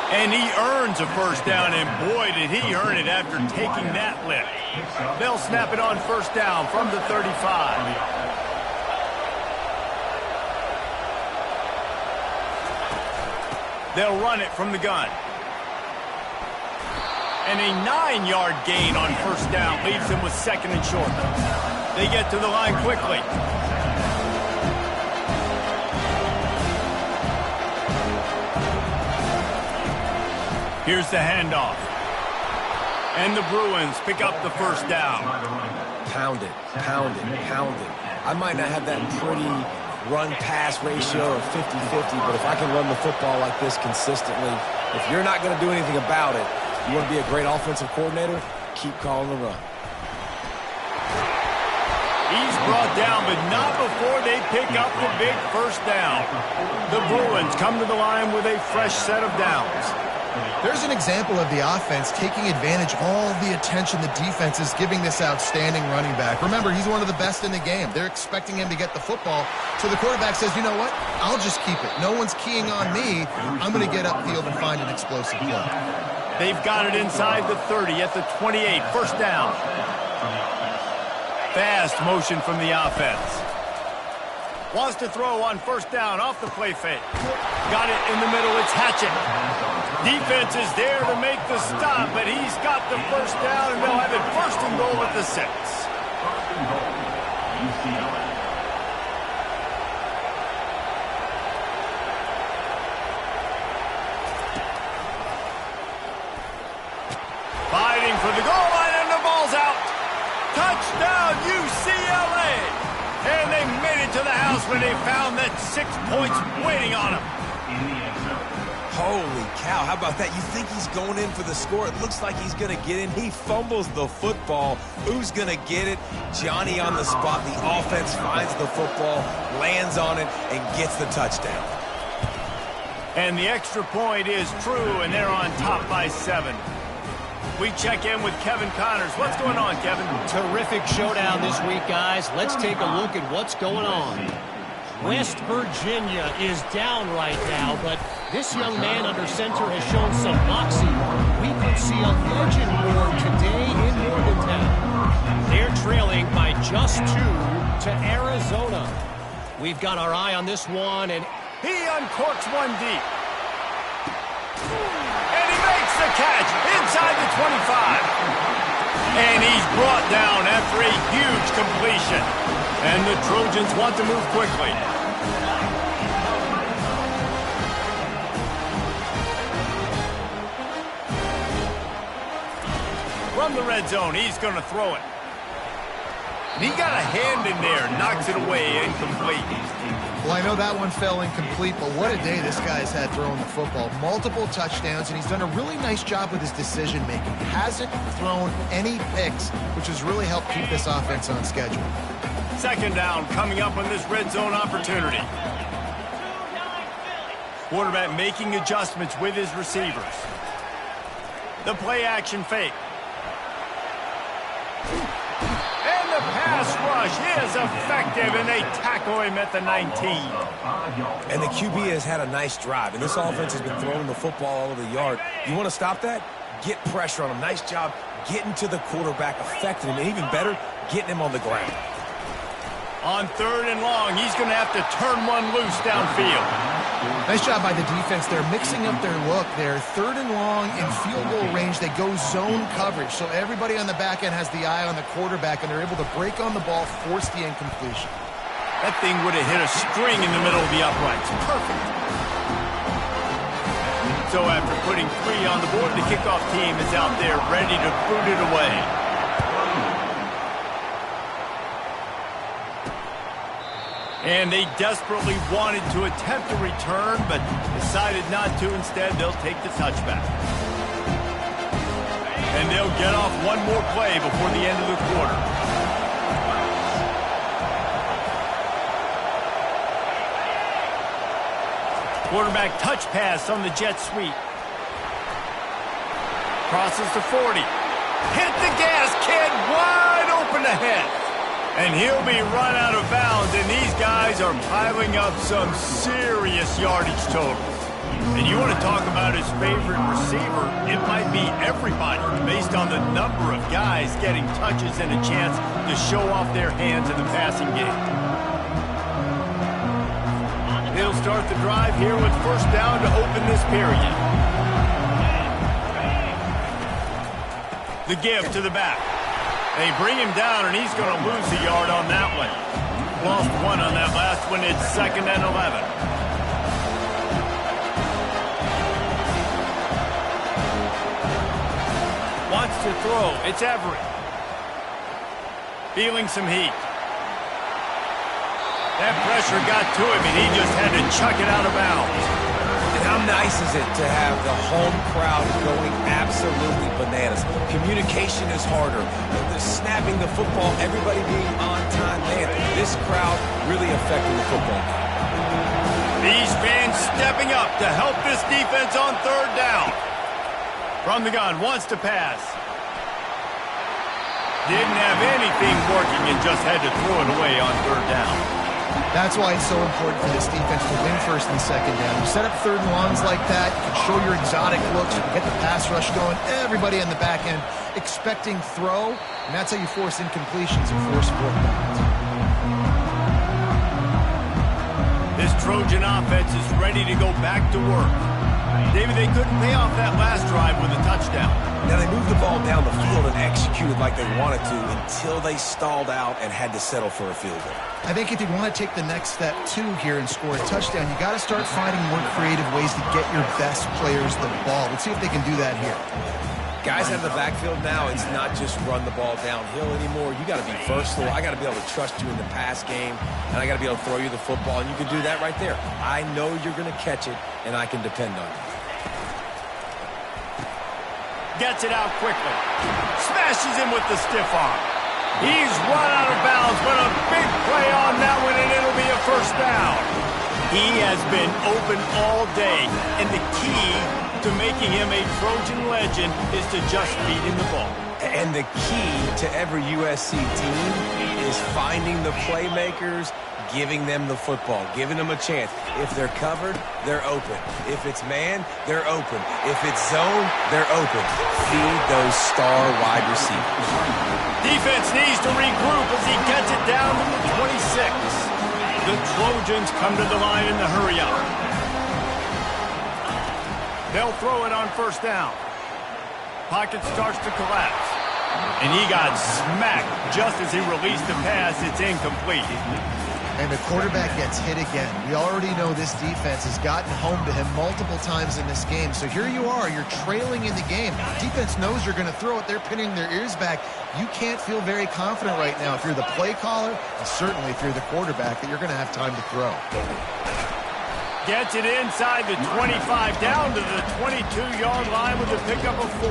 And he earns a first down, and boy, did he earn it after taking that lift. They'll snap it on first down from the 35. They'll run it from the gun. And a 9-yard gain on first down leaves them with second and short. They get to the line quickly. Here's the handoff. And the Bruins pick up the first down. Pound it, pound it, pound it. I might not have that pretty run-pass ratio of 50-50, but if I can run the football like this consistently, if you're not going to do anything about it, you want to be a great offensive coordinator, keep calling the run. He's brought down, but not before they pick up the big first down. The Bruins come to the line with a fresh set of downs. There's an example of the offense taking advantage of all the attention the defense is giving this outstanding running back. Remember, he's one of the best in the game. They're expecting him to get the football. So the quarterback says, you know what? I'll just keep it. No one's keying on me. I'm going to get upfield and find an explosive play. They've got it inside the 30 at the 28. First down. Fast motion from the offense. Wants to throw on first down off the play fake. Got it in the middle. It's Hatchett. Defense is there to make the stop, but he's got the first down, and they'll have it first and goal at the 6. Fighting for the goal line, and the ball's out. Touchdown, UCLA! And they made it to the house when they found that 6 points waiting on them. Holy cow, how about that? You think he's going in for the score. It looks like he's going to get in. He fumbles the football. Who's going to get it? Johnny on the spot. The offense finds the football, lands on it, and gets the touchdown. And the extra point is true, and they're on top by 7. We check in with Kevin Connors. What's going on, Kevin? Terrific showdown this week, guys. Let's take a look at what's going on. West Virginia is down right now, but this young man under center has shown some moxie. We could see a legend born today in Morgantown. They're trailing by just 2 to Arizona. We've got our eye on this one, and he uncorks one deep. And he makes the catch inside the 25. And he's brought down after a huge completion. And the Trojans want to move quickly. From the red zone, he's going to throw it. And he got a hand in there, knocks it away, incomplete. Well, I know that one fell incomplete, but what a day this guy's had throwing the football. Multiple touchdowns, and he's done a really nice job with his decision-making. Hasn't thrown any picks, which has really helped keep this offense on schedule. Second down coming up on this red zone opportunity. Quarterback making adjustments with his receivers. The play action fake. And the pass rush is effective, and they tackle him at the 19. And the QB has had a nice drive, and this offense has been throwing the football all over the yard. You want to stop that? Get pressure on him. Nice job getting to the quarterback, affecting him, and even better, getting him on the ground. On 3rd and long, he's going to have to turn one loose downfield. Nice job by the defense. They're mixing up their look. They're 3rd and long in field goal range. They go zone coverage. So everybody on the back end has the eye on the quarterback, and they're able to break on the ball, force the incompletion. That thing would have hit a string in the middle of the uprights. Perfect. So after putting 3 on the board, the kickoff team is out there ready to boot it away. And they desperately wanted to attempt a return, but decided not to. Instead, they'll take the touchback. And they'll get off one more play before the end of the quarter. Quarterback touch pass on the jet sweep. Crosses to 40. Hit the gas, kid, wide open ahead. And he'll be run out of bounds, and these guys are piling up some serious yardage totals. And you want to talk about his favorite receiver, it might be everybody, based on the number of guys getting touches and a chance to show off their hands in the passing game. They'll start the drive here with first down to open this period. The give to the back. They bring him down, and he's going to lose a yard on that one. Lost 1 on that last one. It's 2nd and 11. Wants to throw. It's Everett. Feeling some heat. That pressure got to him, and he just had to chuck it out of bounds. And how nice is it to have the home crowd going absolutely bananas? Communication is harder. The snapping the football, everybody being on time. Man, this crowd really affecting the football game. These fans stepping up to help this defense on third down. From the gun, wants to pass. Didn't have anything working and just had to throw it away on third down. That's why it's so important for this defense to win first and second down. You set up third and longs like that, you can show your exotic looks, you can get the pass rush going, everybody on the back end expecting throw, and that's how you force incompletions and force fourth downs. This Trojan offense is ready to go back to work. David, they couldn't pay off that last drive with a touchdown. Now, they moved the ball down the field and executed like they wanted to until they stalled out and had to settle for a field goal. I think if you want to take the next step, too, here and score a touchdown, you got to start finding more creative ways to get your best players the ball. Let's see if they can do that here. Guys out of the backfield now, it's not just run the ball downhill anymore. You got to be versatile. I got to be able to trust you in the pass game, and I got to be able to throw you the football, and you can do that right there. I know you're going to catch it, and I can depend on you. Gets it out quickly. Smashes him with the stiff arm. He's run out of bounds, but a big play on that one, and it'll be a first down. He has been open all day, and the key to making him a Trojan legend is to just feed him the ball. And the key to every USC team is finding the playmakers, giving them the football, giving them a chance. If they're covered, they're open. If it's man, they're open. If it's zone, they're open. Feed those star wide receivers. Defense needs to regroup as he gets it down to the 26. The Trojans come to the line in the hurry-up. They'll throw it on first down. Pocket starts to collapse. And he got smacked just as he released the pass. It's incomplete. And the quarterback gets hit again. We already know this defense has gotten home to him multiple times in this game. So here you are, you're trailing in the game. Defense knows you're going to throw it. They're pinning their ears back. You can't feel very confident right now if you're the play caller, and certainly if you're the quarterback, that you're going to have time to throw. Gets it inside the 25, down to the 22-yard line with a pickup of 4.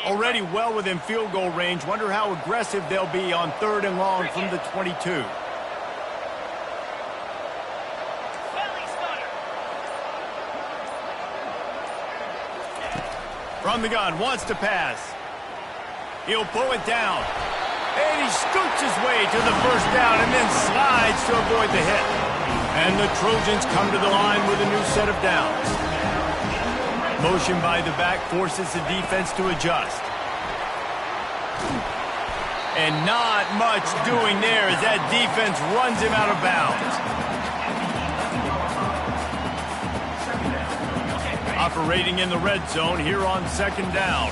Already well within field goal range. Wonder how aggressive they'll be on third and long from the 22. From the gun, wants to pass. He'll pull it down. And he scoots his way to the first down and then slides to avoid the hit. And the Trojans come to the line with a new set of downs. Motion by the back forces the defense to adjust. And not much doing there as that defense runs him out of bounds. Operating in the red zone here on second down.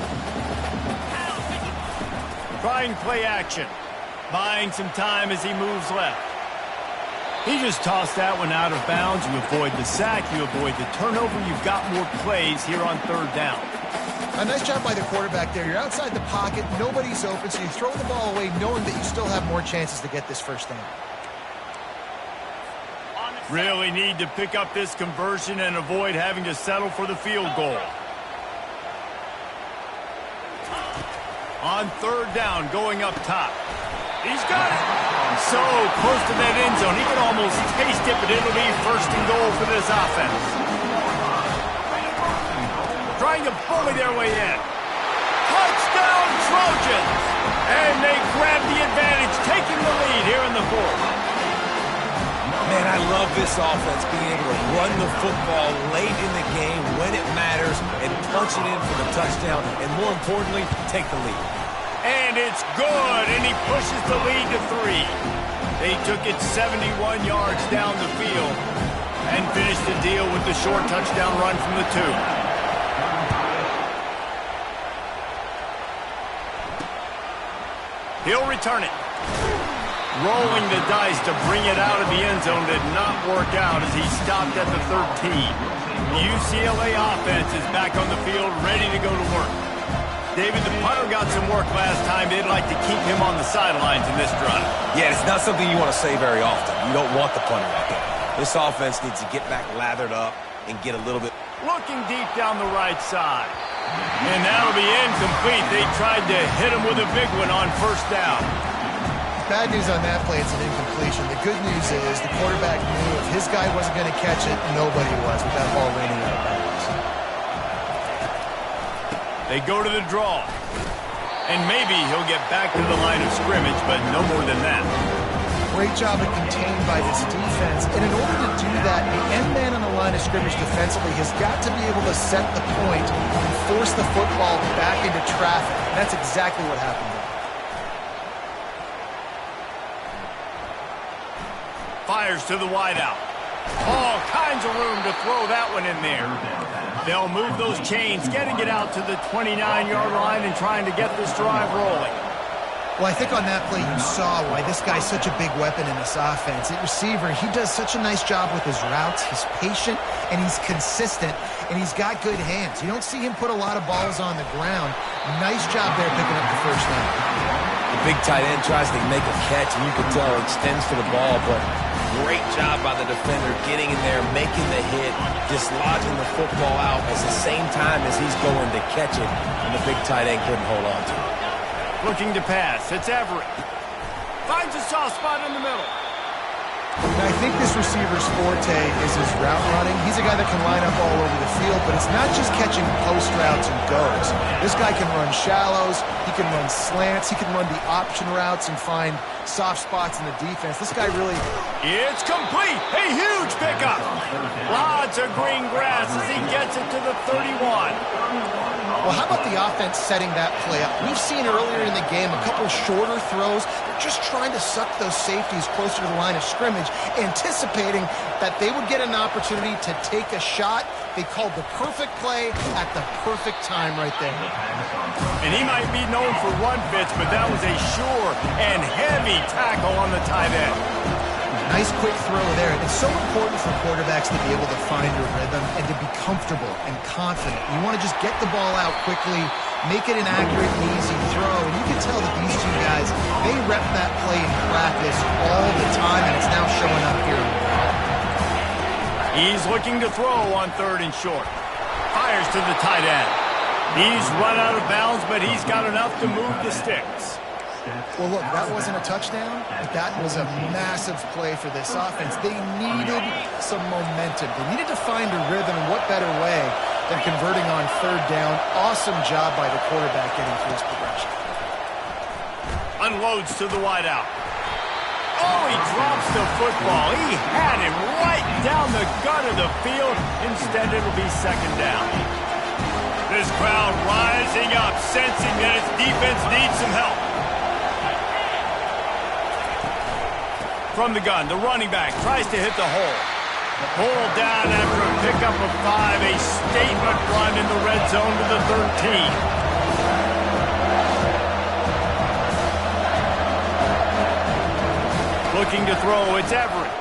Trying play action. Buying some time as he moves left. He just tossed that one out of bounds. You avoid the sack, you avoid the turnover. You've got more plays here on third down. A nice job by the quarterback there. You're outside the pocket, nobody's open, so you throw the ball away knowing that you still have more chances to get this first down. Really need to pick up this conversion and avoid having to settle for the field goal. On third down, going up top. He's got it. So close to that end zone. He can almost taste it, but it'll be first and goal for this offense. Trying to bully their way in. Touchdown, Trojans! And they grab the advantage, taking the lead here in the fourth. Man, I love this offense, being able to run the football late in the game when it matters and punch it in for the touchdown, and more importantly, take the lead. And it's good, and he pushes the lead to 3. They took it 71 yards down the field and finished the deal with the short touchdown run from the 2. He'll return it. Rolling the dice to bring it out of the end zone did not work out as he stopped at the 13. The UCLA offense is back on the field, ready to go to work. David, the punter got some work last time. They'd like to keep him on the sidelines in this drive. Yeah, it's not something you want to say very often. You don't want the punter out there. This offense needs to get back lathered up and get a little bit. Looking deep down the right side. And that'll be incomplete. They tried to hit him with a big one on first down. Bad news on that play, it's an incompletion. The good news is the quarterback knew if his guy wasn't going to catch it, nobody was with that ball raining out of bounds. They go to the draw. And maybe he'll get back to the line of scrimmage, but no more than that. Great job of contained by this defense. And in order to do that, the end man on the line of scrimmage defensively has got to be able to set the point and force the football back into traffic. And that's exactly what happened there. Fires to the wideout. All kinds of room to throw that one in there. They'll move those chains, getting it out to the 29-yard line and trying to get this drive rolling. Well, I think on that play you saw why this guy's such a big weapon in this offense. At receiver, he does such a nice job with his routes. He's patient, and he's consistent, and he's got good hands. You don't see him put a lot of balls on the ground. Nice job there picking up the first down. The big tight end tries to make a catch, and you can tell it extends for the ball, but great job by the defender getting in there, making the hit, dislodging the football out at the same time as he's going to catch it, and the big tight end couldn't hold on to it. Looking to pass. It's Everett. Finds a soft spot in the middle. And I think this receiver's forte is his route running. He's a guy that can line up all over the field, but it's not just catching post routes and goes. This guy can run shallows, he can run slants, he can run the option routes and find soft spots in the defense. This guy really... It's complete! A huge pickup! Lots of green grass as he gets it to the 31. Well, how about the offense setting that play up? We've seen earlier in the game a couple shorter throws. They're just trying to suck those safeties closer to the line of scrimmage, anticipating that they would get an opportunity to take a shot. They called the perfect play at the perfect time right there. And he might be known for run fits, but that was a sure and heavy tackle on the tight end. Nice quick throw there. It's so important for quarterbacks to be able to find a rhythm and to be comfortable and confident. You want to just get the ball out quickly, make it an accurate and easy throw. And you can tell that these two guys, they rep that play in practice all the time, and it's now showing up here. He's looking to throw on 3rd and short. Fires to the tight end. He's run out of bounds, but he's got enough to move the sticks. Well, look, that wasn't a touchdown, but that was a massive play for this offense. They needed some momentum. They needed to find a rhythm, and what better way than converting on 3rd down. Awesome job by the quarterback getting through his progression. Unloads to the wideout. Oh, he drops the football. He had him right down the gut of the field. Instead, it'll be 2nd down. This crowd rising up, sensing that its defense needs some help. From the gun, the running back tries to hit the hole. Pulled down after a pickup of 5, a statement run in the red zone to the 13. Looking to throw, it's Everett.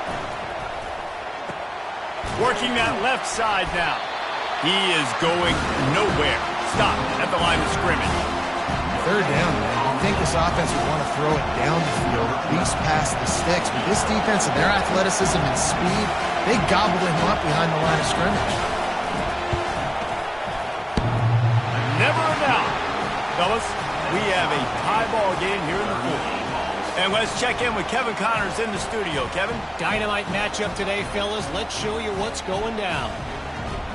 Working that left side now. He is going nowhere. Stop at the line of scrimmage. 3rd down, man. I think this offense would want to throw it down the field, at least past the sticks. But this defense and their athleticism and speed, they gobbled him up behind the line of scrimmage. Never a doubt. Fellas, we have a tie ball game here in the 4th. And let's check in with Kevin Connors in the studio. Kevin? Dynamite matchup today, fellas. Let's show you what's going down.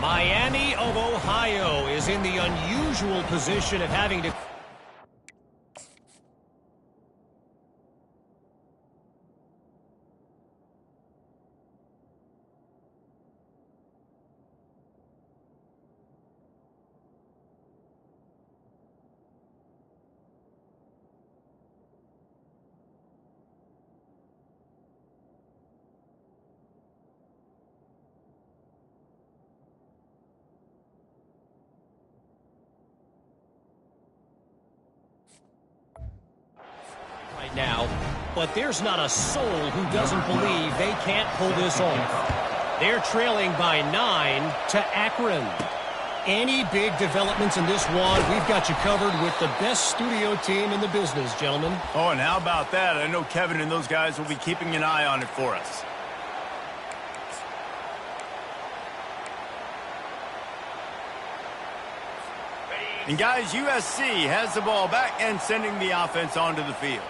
Miami of Ohio is in the unusual position of having to... right now, but there's not a soul who doesn't believe they can't pull this off. They're trailing by 9 to Akron. Any big developments in this one, we've got you covered with the best studio team in the business, gentlemen. Oh, and how about that? I know Kevin and those guys will be keeping an eye on it for us. And guys, USC has the ball back and sending the offense onto the field.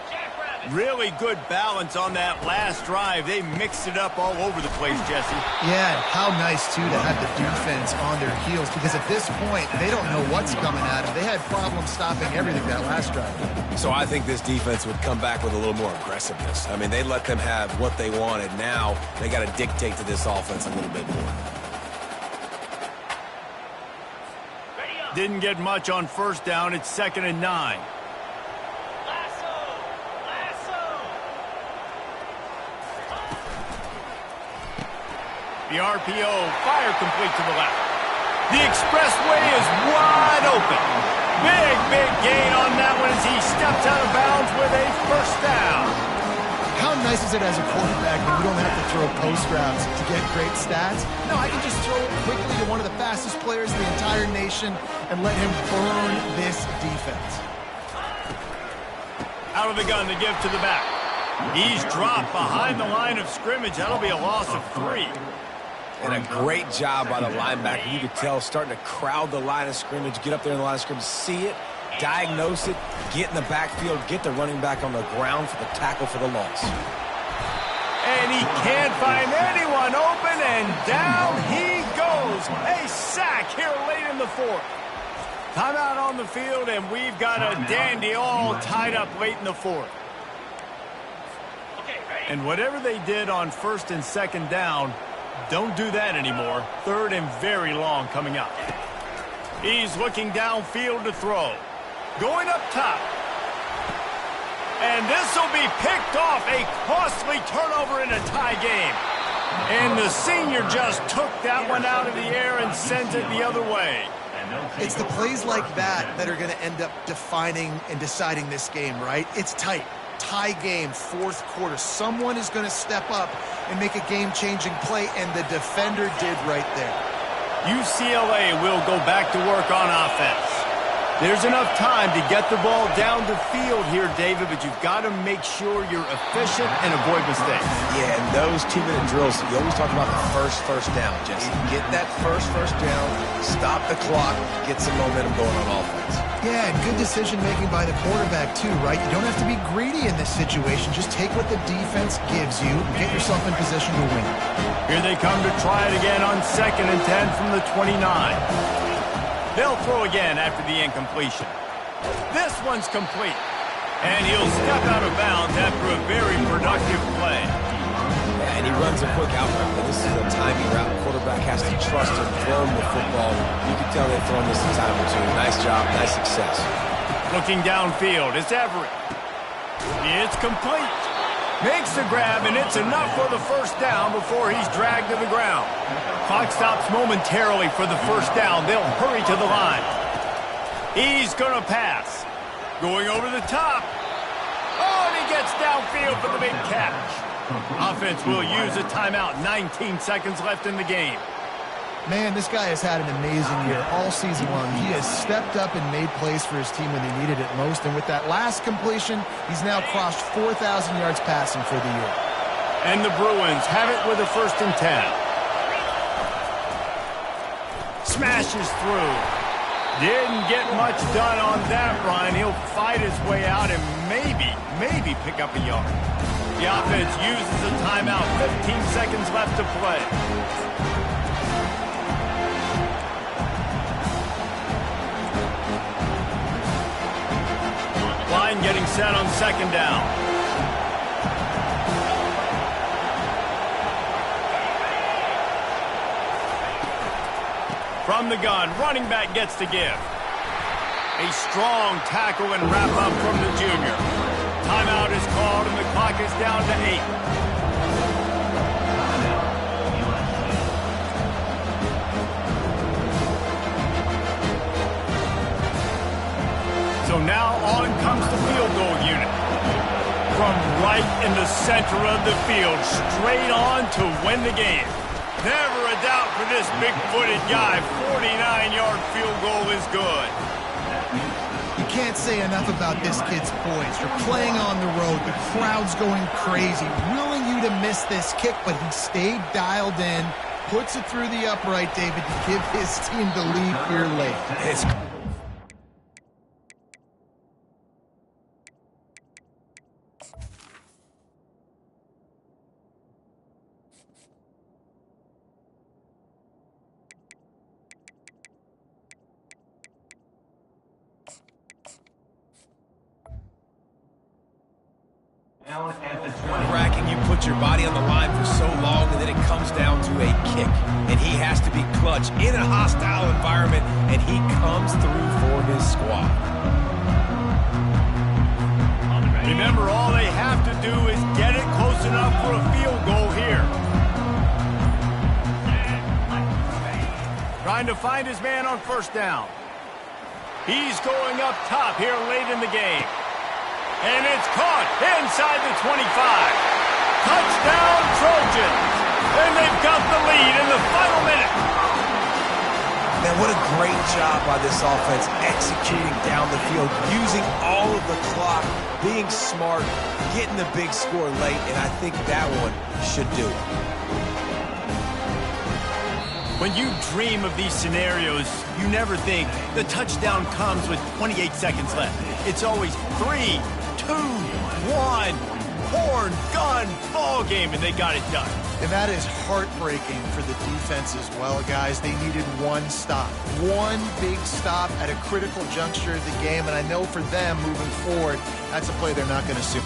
Really good balance on that last drive. They mixed it up all over the place, Jesse. Yeah, how nice, too, to have the defense on their heels, because at this point, they don't know what's coming at them. They had problems stopping everything that last drive. So I think this defense would come back with a little more aggressiveness. I mean, they let them have what they wanted. Now they got to dictate to this offense a little bit more. Didn't get much on first down. It's 2nd and 9. The RPO, fire complete to the left. The expressway is wide open. Big gain on that one as he steps out of bounds with a first down. How nice is it as a quarterback when you don't have to throw post routes to get great stats? No, I can just throw it quickly to one of the fastest players in the entire nation and let him burn this defense. Out of the gun to give to the back. He's dropped behind the line of scrimmage. That'll be a loss of 3. And a great job by the linebacker. You could tell, starting to crowd the line of scrimmage, get up there in the line of scrimmage, see it, diagnose it, get in the backfield, get the running back on the ground for the tackle for the loss. And he can't find anyone open, and down he goes. A sack here late in the 4th. Timeout on the field, and we've got a dandy all tied up late in the 4th. And whatever they did on 1st and 2nd down, don't do that anymore. 3rd and very long coming up. He's looking downfield to throw. Going up top. And this will be picked off. A costly turnover in a tie game. And the senior just took that one out of the air and sent it the other way. It's the plays like that that are going to end up defining and deciding this game, right? It's tight. Tie game, 4th quarter. Someone is going to step up and make a game-changing play, and the defender did right there. UCLA will go back to work on offense. There's enough time to get the ball down the field here, David, but you've got to make sure you're efficient and avoid mistakes. Yeah, and those 2-minute drills, you always talk about the first down, Jesse. Get that first down, stop the clock, get some momentum going on offense. Yeah, and good decision-making by the quarterback, too, right? You don't have to be greedy in this situation. Just take what the defense gives you and get yourself in position to win. Here they come to try it again on 2nd and 10 from the 29. They'll throw again after the incompletion. This one's complete. And he'll step out of bounds after a very productive play. And he runs a quick out route. This is a timing route. The quarterback has to trust him, throw him the football. You can tell they've thrown this a time or two. Nice job, nice success. Looking downfield, it's Everett. It's complete. Makes the grab, and it's enough for the first down before he's dragged to the ground. Clock stops momentarily for the first down. They'll hurry to the line. He's going to pass. Going over the top. Oh, and he gets downfield for the big catch. Offense will use a timeout. 19 seconds left in the game. Man, this guy has had an amazing year all season long. He has stepped up and made plays for his team when they needed it most. And with that last completion, he's now crossed 4,000 yards passing for the year. And the Bruins have it with a 1st and 10. Smashes through. Didn't get much done on that run. He'll fight his way out and maybe pick up a yard. The offense uses a timeout. 15 seconds left to play. Line getting set on 2nd down. From the gun, running back gets to give. A strong tackle and wrap up from the junior. Timeout is called and the clock is down to 8. So now on comes the field goal unit. from right in the center of the field, straight on to win the game. Never a doubt for this big-footed guy. 49-yard field goal is good. You can't say enough about this kid's poise. You're playing on the road. The crowd's going crazy, willing you to miss this kick, but he stayed dialed in, puts it through the upright, David, to give his team the lead here late. It's Down at the 20. Racking, you put your body on the line for so long, and then it comes down to a kick. And he has to be clutch in a hostile environment, and he comes through for his squad. Remember, all they have to do is get it close enough for a field goal here. Trying to find his man on first down. He's going up top here late in the game. And it's caught inside the 25. Touchdown, Trojans. And they've got the lead in the final minute. Man, what a great job by this offense executing down the field, using all of the clock, being smart, getting the big score late, and I think that one should do it. When you dream of these scenarios, you never think the touchdown comes with 28 seconds left. It's always 3, 2, 1, horn, gun, ball game, and they got it done. And that is heartbreaking for the defense as well, guys. They needed one stop, one big stop at a critical juncture of the game, and I know for them moving forward, that's a play they're not going to see.